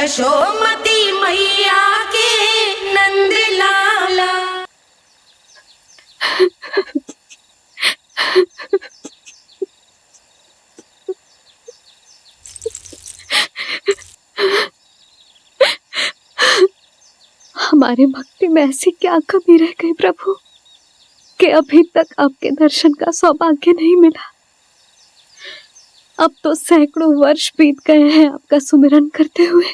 यशोमती मैया के नंद लाला। हमारे भक्ति में ऐसी क्या कमी रह गई प्रभु कि अभी तक आपके दर्शन का सौभाग्य नहीं मिला। अब तो सैकड़ों वर्ष बीत गए हैं आपका सुमिरन करते हुए।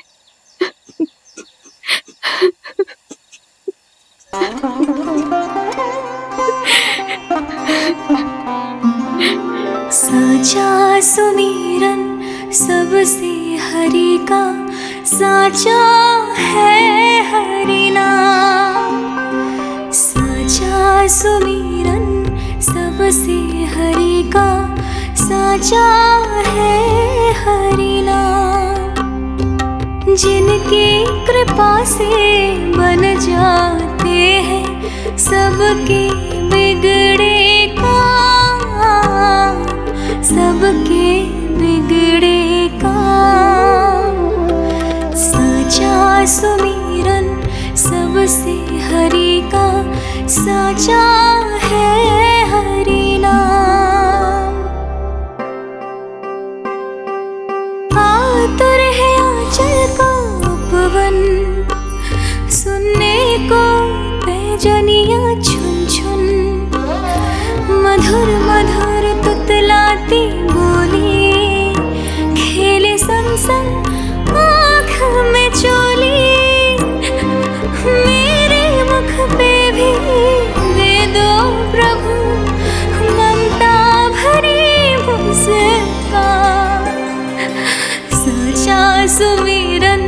साचा सुमिरन सबसे हरि का, साचा है हरि नाम। साचा सुमिरन सबसे हरि का, साचा है हरि नाम। जिनकी कृपा से बन जाते हैं सबके बिगड़े काम, सबके बिगड़े काम। साचा सुमिरन सबसे हरि का, साचा है हरि नाम। आतुर है आंचल का उपवन, सुनने को पैजनियां छुन छुन। मधुर मधुर तुतलाती बोली, खेले संग संग आँख में चोली। मेरे मुख पे भी दे दो प्रभु ममता भरी मुस्कान। साचा सुमिरन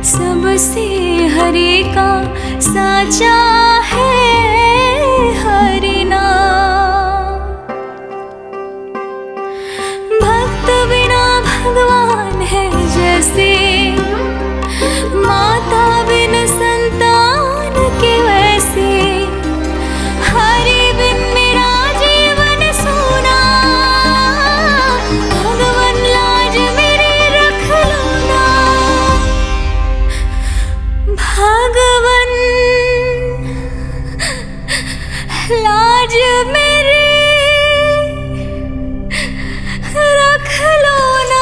सबसे हरि का, साचा है हरि नाम। भक्त बिना भगवान है जैसे, माता बिन संतान के वैसे। हरि बिन मेरा जीवन सूना, भगवान लाज मेरी रख लो ना। भगवान लाज मेरी रख लो ना।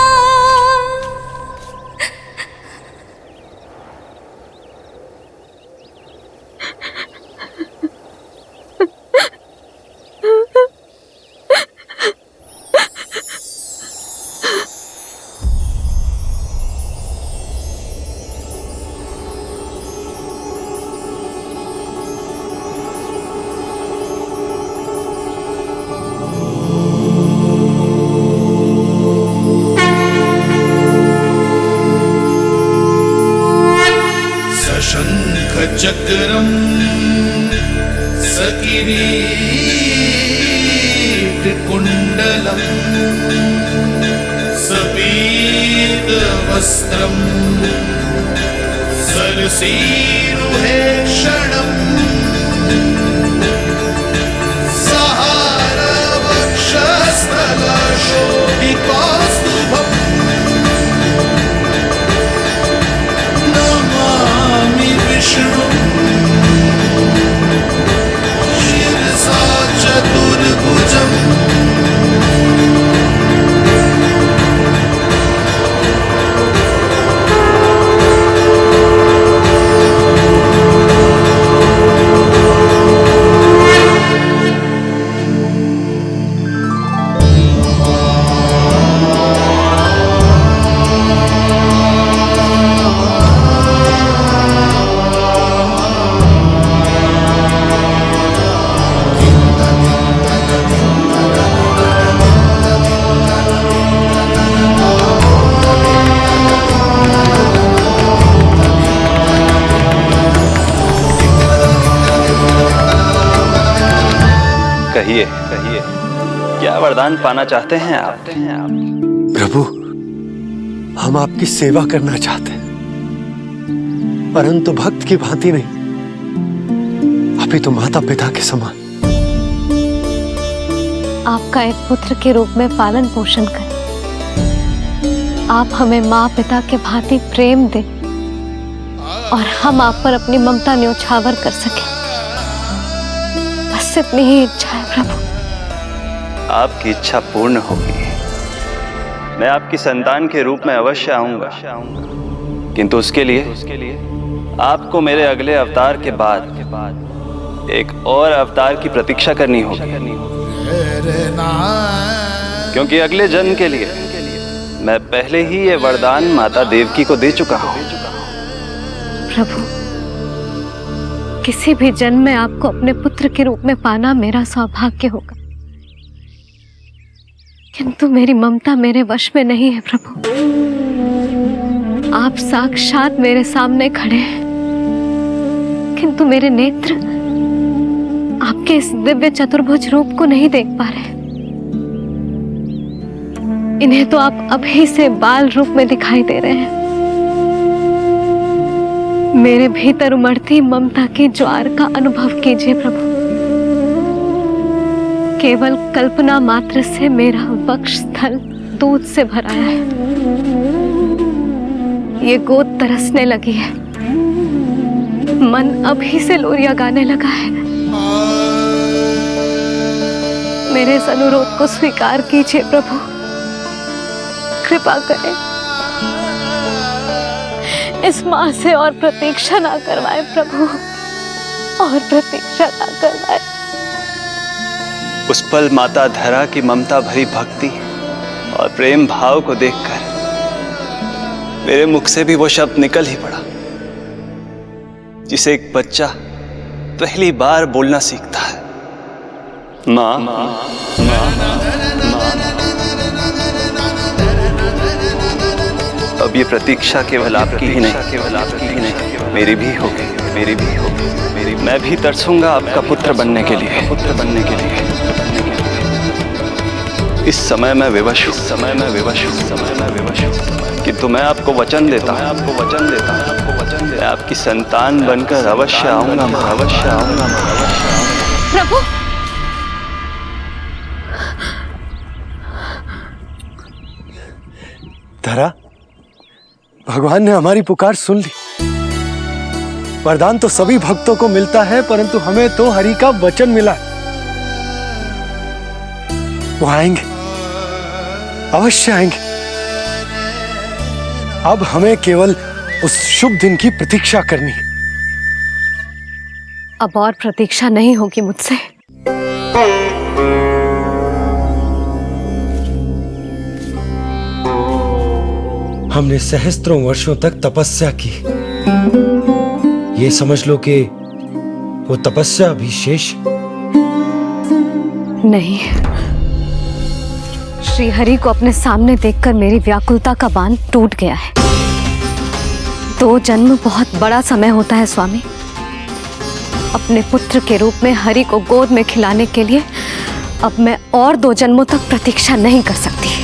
चक्रम सकिरीट कुंडलम सपीत वस्त्रम सरसीरुहे क्षणम सहार वक्षस्थल शोभितौस्तुभम नमामि विष्णु शिरसा चतुर्भुजम्। कहिए कहिए, क्या वरदान पाना चाहते हैं आप? प्रभु, हम आपकी सेवा करना चाहते हैं, परंतु भक्त की भांति नहीं, अभी तो माता पिता के समान। आपका एक पुत्र के रूप में पालन पोषण करें। आप हमें माँ पिता के भांति प्रेम दें और हम आप पर अपनी ममता न्योछावर कर सके, बस इतनी ही इच्छा है प्रभु। आपकी इच्छा पूर्ण होगी। मैं आपकी संतान के रूप में अवश्य आऊंगा, किंतु उसके लिए आपको मेरे अगले अवतार के बाद एक और अवतार की प्रतीक्षा करनी होगी, क्योंकि अगले जन्म के लिए मैं पहले ही ये वरदान माता देवकी को दे चुका हूं। प्रभु, किसी भी जन्म में आपको अपने पुत्र के रूप में पाना मेरा सौभाग्य होगा, किंतु मेरी ममता मेरे वश में नहीं है प्रभु। आप साक्षात मेरे सामने खड़े हैं, किंतु मेरे नेत्र आपके इस दिव्य चतुर्भुज रूप को नहीं देख पा रहे। इन्हें तो आप अभी से बाल रूप में दिखाई दे रहे हैं। मेरे भीतर उमड़ती ममता की ज्वार का अनुभव कीजिए प्रभु। केवल कल्पना मात्र से मेरा वक्षस्थल दूध से भराया है। ये गोद तरसने लगी है, मन अभी से लोरियां गाने लगा है। मेरे इस अनुरोध को स्वीकार कीजिए प्रभु, कृपा करें। इस मां से और प्रतीक्षा ना करवाएं प्रभु, और प्रतीक्षा ना करवाएं। उस पल माता धरा की ममता भरी भक्ति और प्रेम भाव को देखकर मेरे मुख से भी वो शब्द निकल ही पड़ा जिसे एक बच्चा पहली बार बोलना सीखता है, माँ। अब ये प्रतीक्षा केवल आपकी ही नहीं, मेरी भी होगी, मेरी भी होगी, मेरी। मैं भी तरसूंगा आपका पुत्र बनने के लिए, पुत्र बनने के लिए। इस समय मैं विवश हूँ, समय मैं विवश हूँ, समय मैं विवश हूँ, किंतु मैं आपको वचन देता हूँ, आपको वचन देता हूँ, आपको वचन देता हूँ, आपकी संतान बनकर अवश्य आऊंगा, मैं अवश्य आऊंगा, मैं अवश्य आऊंगा। प्रभु, धरा, भगवान ने हमारी पुकार सुन ली। वरदान तो सभी भक्तों को मिलता है, परंतु हमें तो हरि का वचन मिला है। वो आएंगे, अवश्य आएंगे। अब हमें केवल उस शुभ दिन की प्रतीक्षा करनी है। अब और प्रतीक्षा नहीं होगी मुझसे। हमने सहस्त्रों वर्षों तक तपस्या की, ये समझ लो कि वो तपस्या अभी शेष नहीं। श्री हरि को अपने सामने देखकर मेरी व्याकुलता का बांध टूट गया है। 2 जन्म बहुत बड़ा समय होता है स्वामी। अपने पुत्र के रूप में हरि को गोद में खिलाने के लिए अब मैं और 2 जन्मों तक प्रतीक्षा नहीं कर सकती।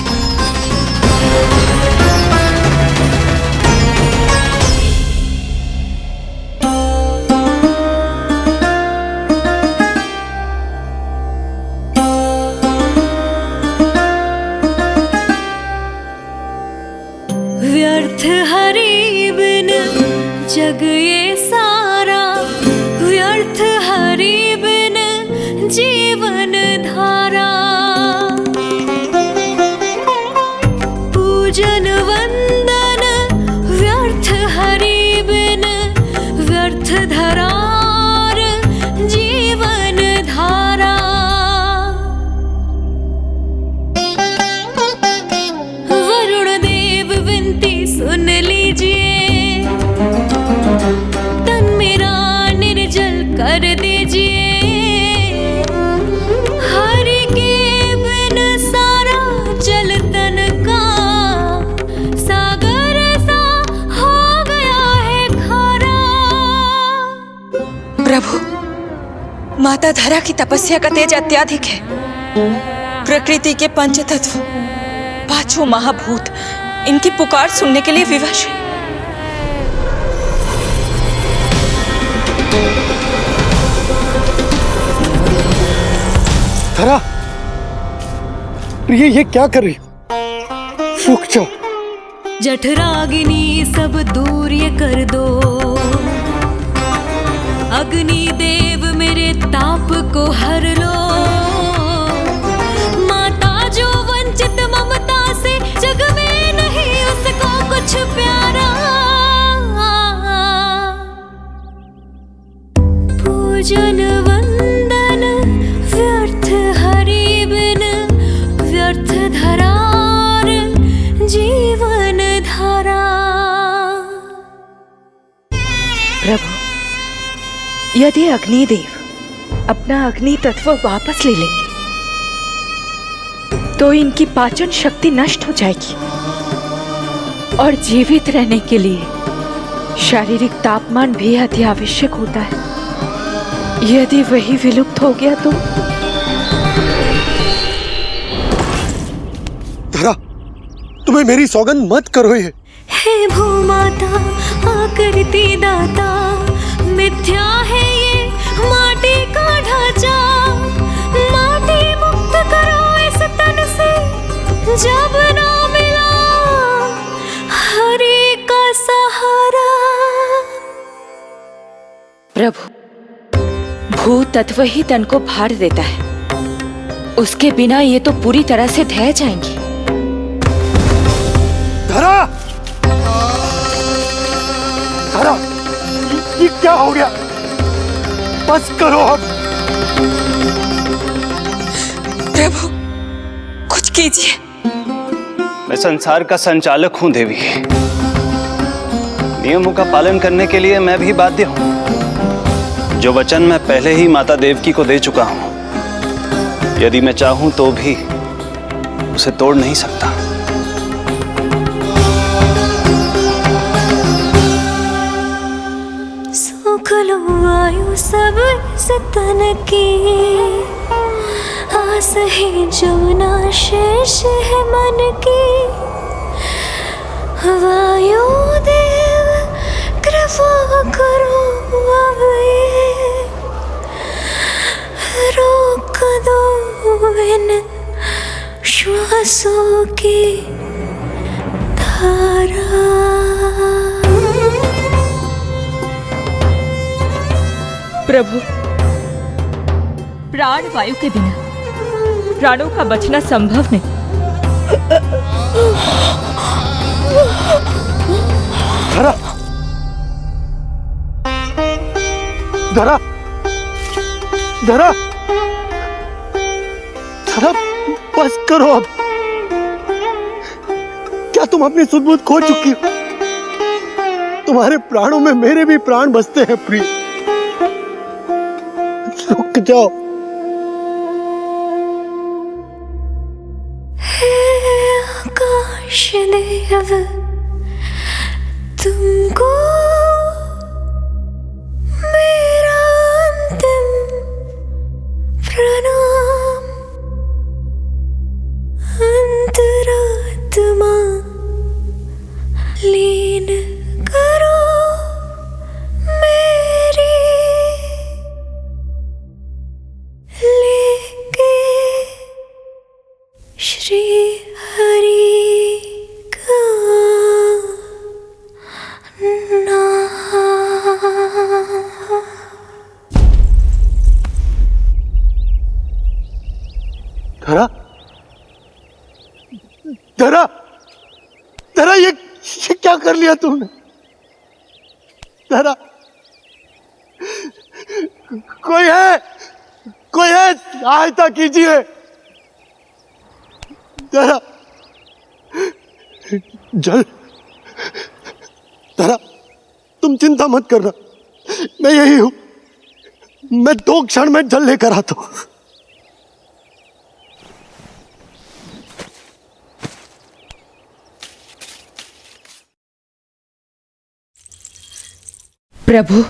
व्यर्थ हरि बिन जग ये सारा, व्यर्थ हरि बिन जीवन धारा। पूजन वंदन व्यर्थ हरि बिन, व्यर्थ धरार जीवन धारा। वरुण देव विनती सुन लीजिए, तन मेरा निर्जल कर दीजिए। हरि के बिन सारा जल तन का सागर सा हो गया है खारा। प्रभु, माता धरा की तपस्या का तेज अत्याधिक है। प्रकृति के पंचतत्व, 5 महाभूत इनकी पुकार सुनने के लिए विवश है। धरा, प्रिय, ये क्या कर रही हो? रुक जाओ। जठराग्नि सब दूर ये कर दो, अग्निदेव मेरे ताप को हर लो। माता जो वंचित ममता से, जग में नहीं उसको कुछ प्यारा। पूजन वंदन व्यर्थ हरि बिन, व्यर्थ धरार जीवन धारा। प्रभु, यदि अग्निदेव अपना अग्नि तत्व वापस ले लेंगे तो इनकी पाचन शक्ति नष्ट हो जाएगी और जीवित रहने के लिए शारीरिक तापमान भी अति आवश्यक होता है। यदि वही विलुप्त हो गया तो धरा, तुम्हें मेरी सौगंध मत करो ये। हे भूमाता आकृति दाता, मिथ्या है ये माटी का ढांचा। माटी मुक्त करो इस तन से, जब ना मिला हरि का सहारा। प्रभु, भू तत्व ही तन को भार देता है, उसके बिना ये तो पूरी तरह से ढह जाएंगी। धरा, धरा, ये क्या हो गया? बस करो अब। प्रभु, कुछ कीजिए। मैं संसार का संचालक हूं देवी। नियमों का पालन करने के लिए मैं भी बाध्य हूं। जो वचन मैं पहले ही माता देवकी को दे चुका हूं, यदि मैं चाहूं तो भी उसे तोड़ नहीं सकता। सुख लो आयु सब इस तन की, आस है जो ना शेष है मन की। वायु देव कृपा करो अब ये, रोक दो इन श्वासों की धारा। प्रभु, प्राण वायु के बिना प्राणों का बचना संभव नहीं। धरा, धरा, धरा, धरा, बस करो अब। क्या तुम अपनी सुध-बुध खो चुकी हो? तुम्हारे प्राणों में मेरे भी प्राण बसते हैं प्रिय। रुक जाओ। हे आकाश देव, तुमको मेरा अंतिम प्रणाम। अंतरात्मा लीन करो मेरी, लेके श्री हरि का नाम। धरा, धरा, धरा, ये क्या कर लिया तुमने? धरा, कोई है, कोई है, सहायता कीजिए। धरा, जल, धरा, तुम चिंता मत करना, मैं यही हूं। मैं 2 क्षण में जल लेकर आता हूं। प्रभु,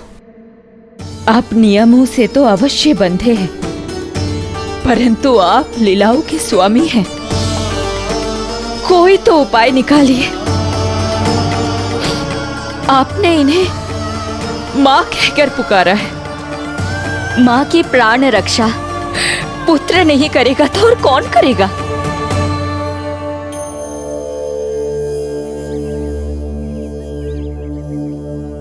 आप नियमों से तो अवश्य बंधे हैं, परंतु आप लीलाओं के स्वामी हैं। कोई तो उपाय निकालिए। आपने इन्हें मां कहकर पुकारा है। मां की प्राण रक्षा पुत्र नहीं करेगा तो और कौन करेगा?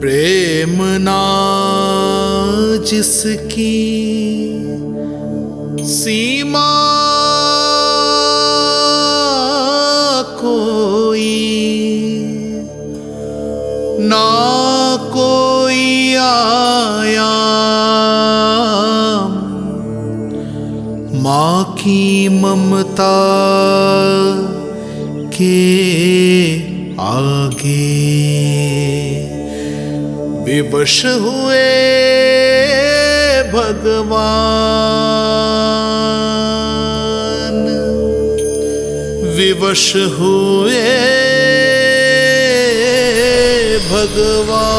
प्रेम नाच जिसकी सीमा कोई ना कोई आयाम, माँ की ममता के आगे विवश हुए भगवान, विवश हुए भगवान।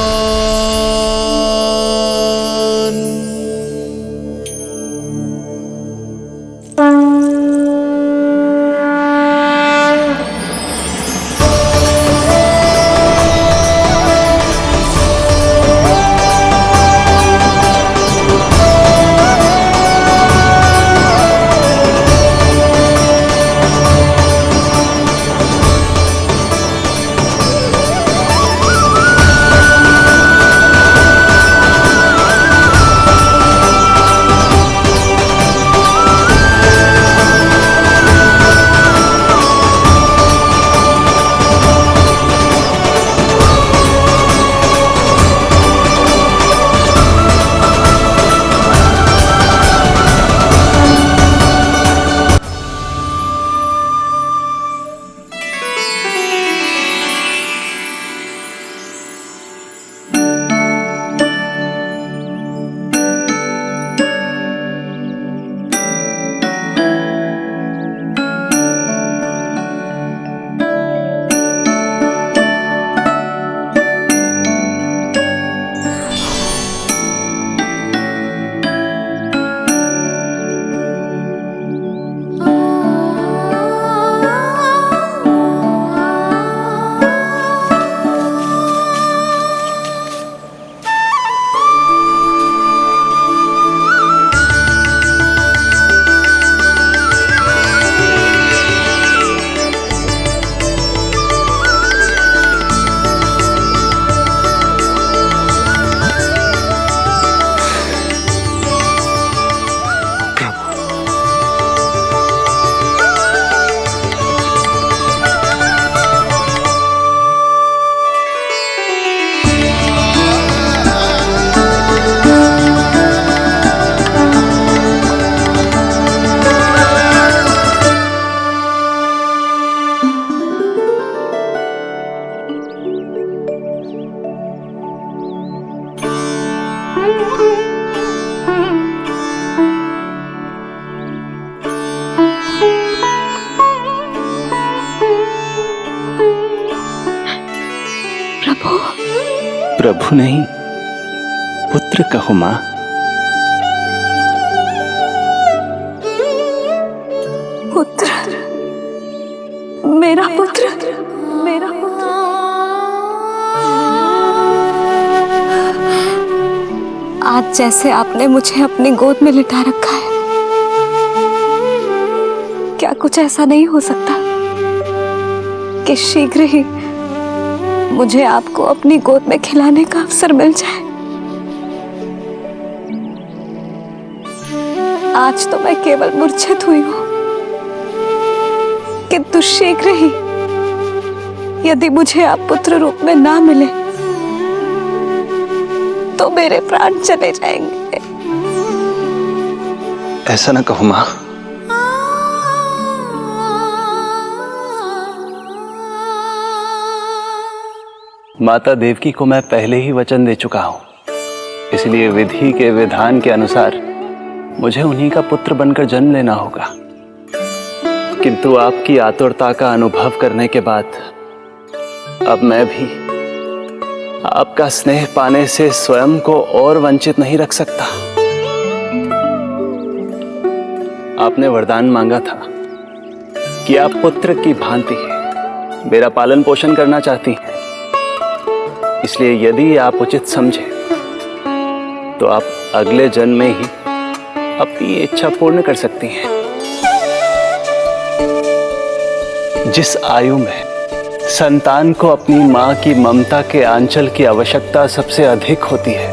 प्रभु नहीं, पुत्र कहो मां। पुत्र, मेरा पुत्र, मेरा पुत्र। आज जैसे आपने मुझे अपनी गोद में लिटा रखा है, क्या कुछ ऐसा नहीं हो सकता कि शीघ्र ही मुझे आपको अपनी गोद में खिलाने का अवसर मिल जाए? आज तो मैं केवल मूर्छित हुई हूं, किंतु शीघ्र ही यदि मुझे आप पुत्र रूप में ना मिले तो मेरे प्राण चले जाएंगे। ऐसा ना कहो मां। माता देवकी को मैं पहले ही वचन दे चुका हूं, इसलिए विधि के विधान के अनुसार मुझे उन्हीं का पुत्र बनकर जन्म लेना होगा। किंतु आपकी आतुरता का अनुभव करने के बाद अब मैं भी आपका स्नेह पाने से स्वयं को और वंचित नहीं रख सकता। आपने वरदान मांगा था कि आप पुत्र की भांति मेरा पालन पोषण करना चाहती हैं, इसलिए यदि आप उचित समझे तो आप अगले जन्म में ही अपनी इच्छा पूर्ण कर सकती हैं। जिस आयु में संतान को अपनी मां की ममता के आंचल की आवश्यकता सबसे अधिक होती है,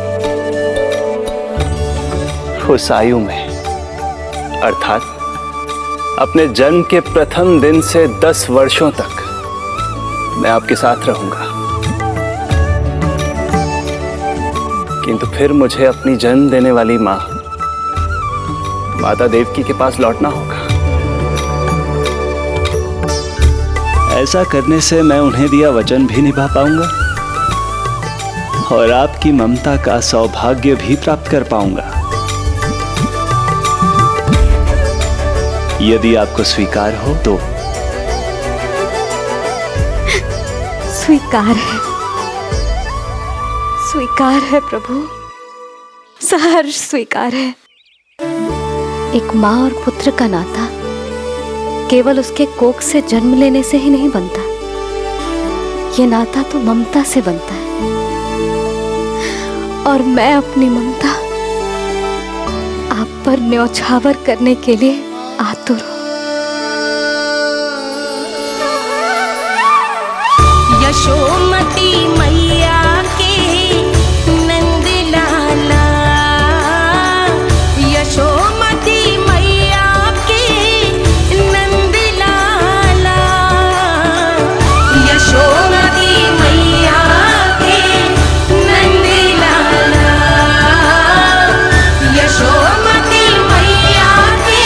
उस आयु में, अर्थात अपने जन्म के प्रथम दिन से 10 वर्षों तक मैं आपके साथ रहूंगा। किंतु फिर मुझे अपनी जन्म देने वाली मां माता देवकी के पास लौटना होगा। ऐसा करने से मैं उन्हें दिया वचन भी निभा पाऊंगा और आपकी ममता का सौभाग्य भी प्राप्त कर पाऊंगा। यदि आपको स्वीकार हो तो। स्वीकार है प्रभु, सहर्ष स्वीकार है। एक माँ और पुत्र का नाता केवल उसके कोख से जन्म लेने से ही नहीं बनता, ये नाता तो ममता से बनता है। और मैं अपनी ममता आप पर न्यौछावर करने के लिए आतुर हूं। यशोमती मैया के नंद लाला, यशोमती मैया के नंद लाला, यशोमती मैया के नंद लाला, यशोमती मैया के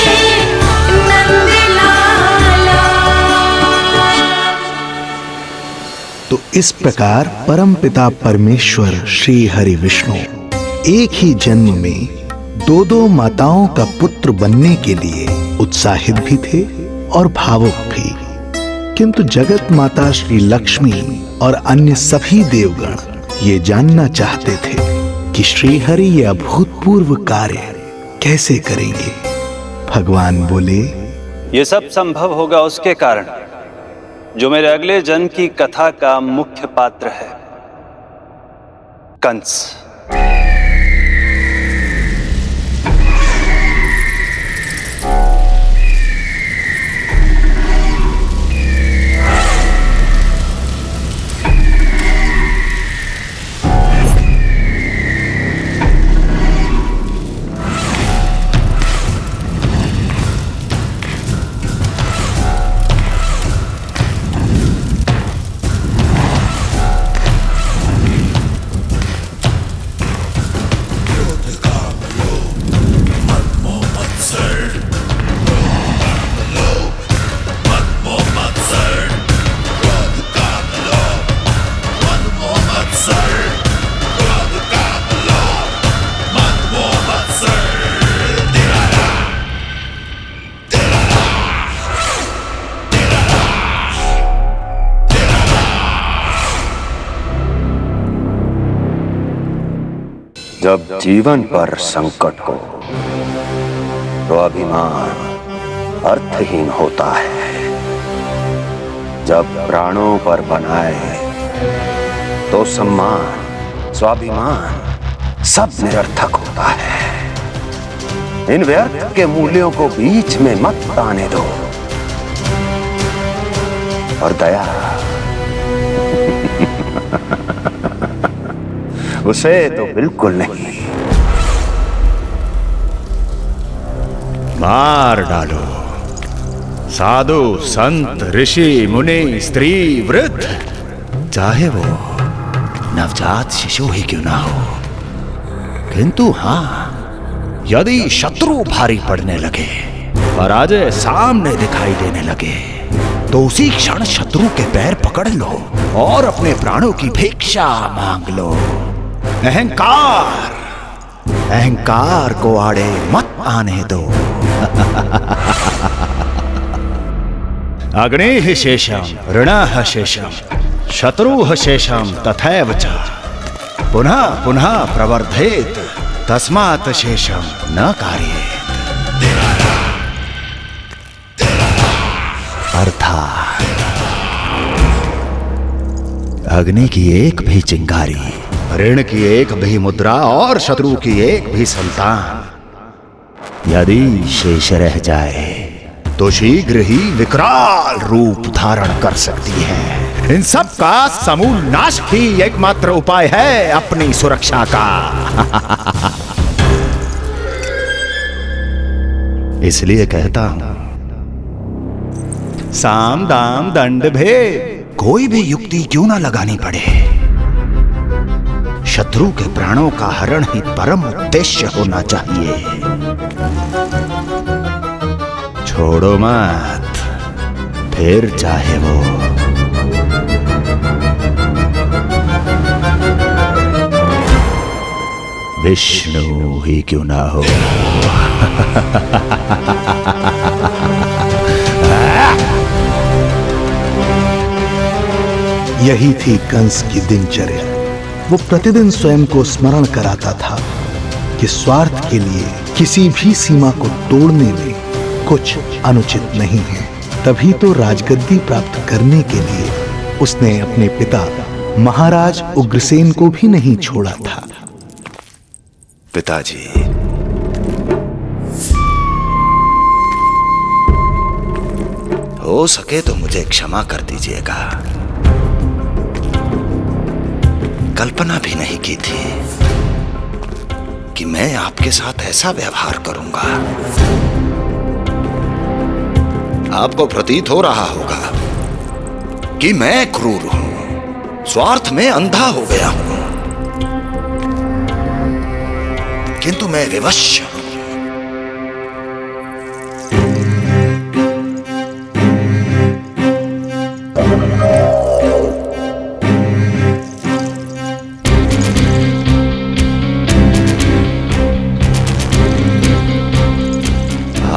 नंद लाला। तो इस प्रकार परमपिता परमेश्वर श्री हरि विष्णु एक ही जन्म में दो माताओं का पुत्र बनने के लिए उत्साहित भी थे और भावुक भी। किंतु जगत माता श्री लक्ष्मी और अन्य सभी देवगण ये जानना चाहते थे कि श्री हरि ये अभूतपूर्व कार्य कैसे करेंगे। भगवान बोले, ये सब संभव होगा उसके कारण जो मेरे अगले जन्म की कथा का मुख्य पात्र है, कंस। जब जीवन पर संकट हो तो अभिमान अर्थहीन होता है। जब प्राणों पर बनाए तो सम्मान स्वाभिमान सब निरर्थक होता है। इन व्यर्थ के मूल्यों को बीच में मत आने दो। और दया उसे तो बिल्कुल नहीं। मार डालो साधु संत ऋषि मुनि स्त्री वृद्ध, चाहे वो नवजात शिशु ही क्यों ना हो। किंतु हाँ, यदि शत्रु भारी पड़ने लगे, पराजय सामने दिखाई देने लगे, तो उसी क्षण शत्रु के पैर पकड़ लो और अपने प्राणों की भिक्षा मांग लो। अहंकार को आड़े मत आने दो। अग्निः शेषम ऋणः शेषम शत्रुः शेषम तथैव च पुनः पुनः प्रवर्धेत तस्मात् शेषम न कार्येत। अर्थात अग्नि की एक भी चिंगारी, ऋण की एक भी मुद्रा और शत्रु की एक भी संतान यदि शेष रह जाए तो शीघ्र ही विकराल रूप धारण कर सकती है। इन सब का समूल नाश ही एकमात्र उपाय है अपनी सुरक्षा का। इसलिए कहता हूं, साम दाम दंड भेद, कोई भी युक्ति क्यों ना लगानी पड़े, शत्रु के प्राणों का हरण ही परम उद्देश्य होना चाहिए। छोड़ो मत, फिर चाहे वो विष्णु ही क्यों ना हो। यही थी कंस की दिनचर्या। वो प्रतिदिन स्वयं को स्मरण कराता था कि स्वार्थ के लिए किसी भी सीमा को तोड़ने में कुछ अनुचित नहीं है। तभी तो राजगद्दी प्राप्त करने के लिए उसने अपने पिता महाराज उग्रसेन को भी नहीं छोड़ा था। पिताजी, हो सके तो मुझे क्षमा कर दीजिएगा। कल्पना भी नहीं की थी कि मैं आपके साथ ऐसा व्यवहार करूंगा। आपको प्रतीत हो रहा होगा कि मैं क्रूर हूं, स्वार्थ में अंधा हो गया हूं, किंतु मैं विवश हूं।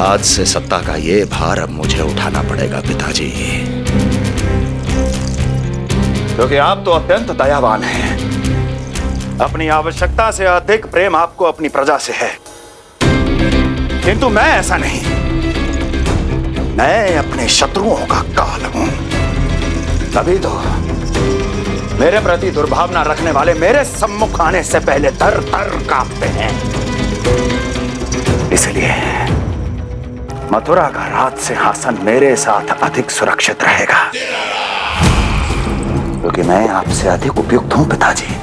आज से सत्ता का ये भार अब मुझे उठाना पड़ेगा पिताजी, क्योंकि आप तो अत्यंत दयावान हैं। अपनी आवश्यकता से अधिक प्रेम आपको अपनी प्रजा से है, किंतु मैं ऐसा नहीं। मैं अपने शत्रुओं का काल हूं, तभी तो मेरे प्रति दुर्भावना रखने वाले मेरे सम्मुख आने से पहले थर थर कांपते हैं। इसलिए मथुरा का राज सिंहासन मेरे साथ अधिक सुरक्षित रहेगा, क्योंकि मैं आपसे अधिक उपयुक्त हूं पिताजी।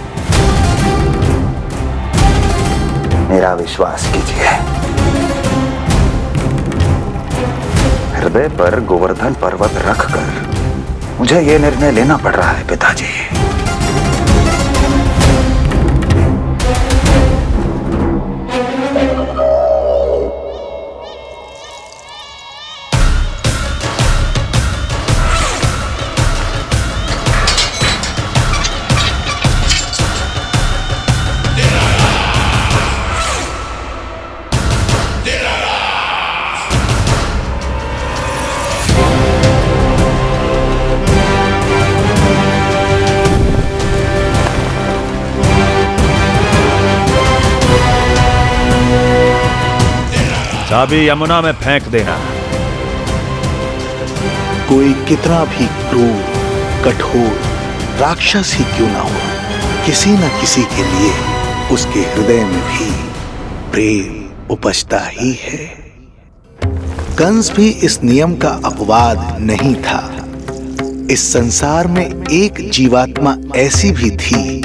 मेरा विश्वास कीजिए। हृदय पर गोवर्धन पर्वत रखकर मुझे यह निर्णय लेना पड़ रहा है पिताजी। चाबी यमुना में फेंक देना। कोई कितना भी क्रूर, कठोर राक्षस ही क्यों ना हो, किसी न किसी के लिए उसके हृदय में भी प्रेम उपजता ही है। कंस भी इस नियम का अपवाद नहीं था। इस संसार में एक जीवात्मा ऐसी भी थी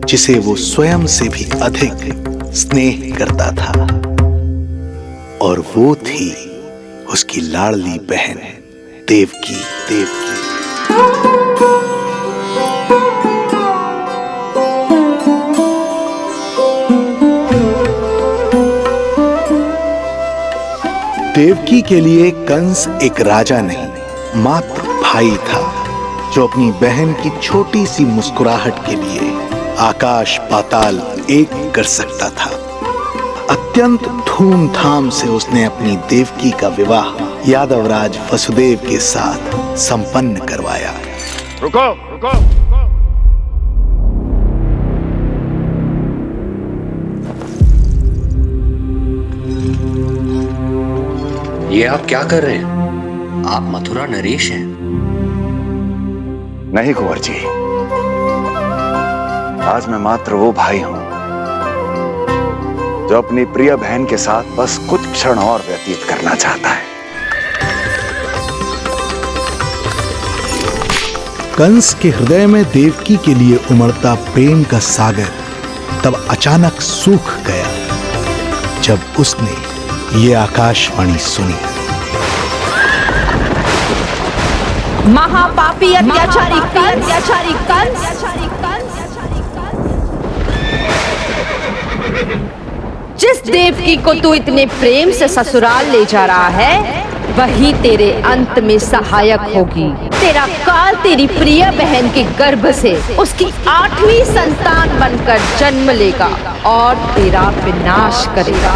जिसे वो स्वयं से भी अधिक स्नेह करता था, और वो थी उसकी लाडली बहन देवकी। देवकी के लिए कंस एक राजा नहीं, मात्र भाई था, जो अपनी बहन की छोटी सी मुस्कुराहट के लिए आकाश पाताल एक कर सकता था। अत्यंत धूमधाम से उसने अपनी देवकी का विवाह यादवराज वसुदेव के साथ संपन्न करवाया। रुको, रुको। ये आप क्या कर रहे हैं? आप मथुरा नरेश हैं? नहीं कुंवर जी, आज मैं मात्र वो भाई हूं जो अपनी प्रिय बहन के साथ बस कुछ क्षण और व्यतीत करना चाहता है। कंस के हृदय में देवकी के लिए उमड़ता प्रेम का सागर तब अचानक सूख गया, जब उसने ये आकाशवाणी सुनी। महापापी अत्याचारी कंस जिस देवकी को तू इतने प्रेम से ससुराल ले जा रहा है, वही तेरे अंत में सहायक होगी। तेरा काल तेरी प्रिय बहन के गर्भ से उसकी 8वीं संतान बनकर जन्म लेगा और तेरा विनाश करेगा।